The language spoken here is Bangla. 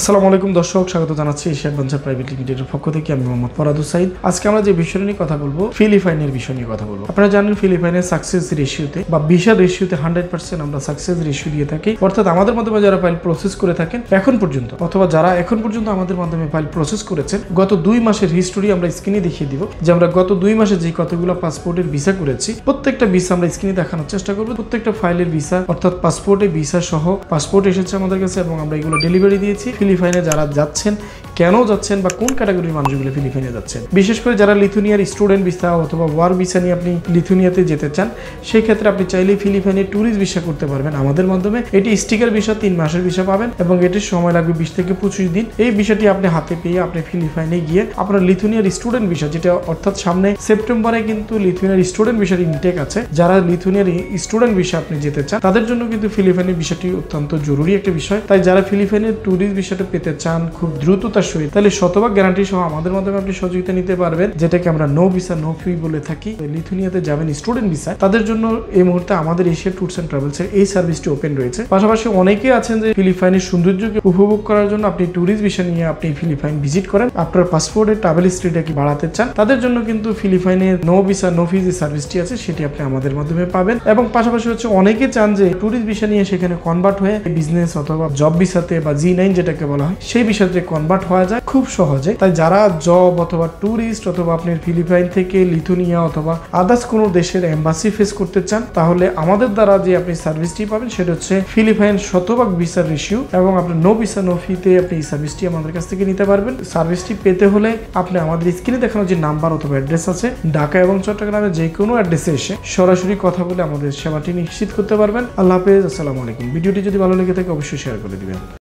আসসালামু আলাইকুম দর্শক, স্বাগত জানাচ্ছি এশিয়া অ্যাডভেঞ্চার প্রাইভেট লিমিটেডের পক্ষ থেকে। আমি মোহাম্মদ ফরাদ হুসাইন। আজকে আমরা যে বিষয় নিয়ে কথা বলবো, ফিলিপাইনের বিষয় নিয়ে কথা বলবো। আপনারা জানেন ফিলিপাইনের সাকসেস রেশিওতে বা ভিসা রেশিওতে 100% আমরা সাকসেস রেশিও দিয়ে থাকি। অর্থাৎ আমাদের মাধ্যমে যারা ফাইল প্রসেস করে থাকেন এখন পর্যন্ত, অথবা যারা এখন পর্যন্ত আমাদের মাধ্যমে ফাইল প্রসেস করেছেন, গত 2 মাসের হিস্টোরি আমরা স্ক্রিনে দেখিয়ে দিব যে আমরা গত 2 মাসে যে কতগুলো পাসপোর্টের ভিসা করেছি, প্রত্যেকটা ভিসা আমরা স্ক্রিনে দেখানোর চেষ্টা করবো। প্রত্যেকটা ফাইলের ভিসা অর্থাৎ পাসপোর্টের ভিসা সহ পাসপোর্ট এসেছে আমাদের কাছে এবং আমরা এগুলো ডেলিভারি দিয়েছি। ফিলিপাইনে যারা যাচ্ছেন, কেন যাচ্ছেন বা কোন ক্যাটাগরির মানুষগুলো ফিলিপাইনে যাচ্ছেন, বিশেষ করে যারা লিথুনিয়ার স্টুডেন্ট ভিসা অথবা ওয়ার ভিসা নিয়ে আপনি লিথুনিয়াতে যেতে চান, সেই ক্ষেত্রে আপনি চাইলেই ফিলিপাইনে ট্যুরিস্ট ভিসা করতে পারবেন আমাদের মাধ্যমে। এটি স্টিকার ভিসা, 3 মাসের ভিসা পাবেন এবং এটির সময় লাগবে 20 থেকে 25 দিন। এই ভিসাটি আপনি হাতে পেয়ে আপনি ফিলিপাইনে গিয়ে আপনার লিথুনিয়ার স্টুডেন্ট ভিসা, যেটা অর্থাৎ সামনে সেপ্টেম্বরে কিন্তু লিথুনিয়ার স্টুডেন্ট ভিসার ইনটেক আছে, যারা লিথুনিয়ার স্টুডেন্ট ভিসা আপনি যেতে চান তাদের জন্য কিন্তু ফিলিপাইনের ভিসাটি অত্যন্ত জরুরি একটা বিষয়। তাই যারা ফিলিপাইনের ট্যুরিস্ট ভিসাটা পেতে চান খুব দ্রুততার সহিত, তাহলে শতভাগ গ্যারান্টি সহ আমাদের মাধ্যমে আপনি সহযোগিতা নিতে পারবেন, যেটাকে আমরা নো ভিসা নো ফি বলে থাকি। লিথুনিয়াতে যাবেন স্টুডেন্ট ভিসা, তাদের জন্য এই মুহূর্তে আমাদের এশিয়া ট্যুরস এন্ড ট্রাভেলস এর এই সার্ভিসটি ওপেন রয়েছে। পাশাপাশি অনেকে আছেন যে ফিলিপাইনের সৌন্দর্যকে উপভোগ করার জন্য আপনি ট্যুরিস্ট ভিসা নিয়ে আপনি ফিলিপাইন ভিজিট করেন, আপনার পাসপোর্টের ট্রাভেল হিস্ট্রিটাকে বাড়াতে চান, তাদের জন্য কিন্তু ফিলিপাইনের নো ভিসা নো ফি যে সার্ভিসটি আছে সেটি আপনি আমাদের মাধ্যমে পাবেন। এবং পাশাপাশি হচ্ছে অনেকে চান যে ট্যুরিস্ট ভিসা নিয়ে সেখানে কনভার্ট হয়ে বিজনেস অথবা জব ভিসাতে বা G9 যেটাকে বলা হয় সেই ভিসাতে কনভার্ট হওয়া যায় খুব সহজে। তাই যারা জব অথবা ট্যুরিস্ট অথবা আপনি ফিলিপাইন থেকে লিথুনিয়া অথবা আদার্স কোনো দেশের এম্বাসি ফেস করতে চান, তাহলে আমাদের দ্বারা যে আপনি সার্ভিসটি পাবেন সেটা হচ্ছে ফিলিপাইন শতভাগ ভিসা রেশিও এবং আপনার নো ভিসা নো ফিতে আপনি এই সার্ভিসটি আমাদের কাছ থেকে নিতে পারবেন। সার্ভিসটি পেতে হলে আপনি আমাদের স্ক্রিনে দেখানো যে নাম্বার অথবা অ্যাড্রেস আছে, ঢাকা এবং চট্টগ্রামে যে কোনো অ্যাড্রেসে এসে সরাসরি কথা বলে আমাদের সেবাটি নিশ্চিত করতে পারবেন। আল্লাহ হাফেজ, আসসালামু আলাইকুম। ভিডিওটি যদি ভালো লেগে থাকে অবশ্যই শেয়ার করে দিবেন।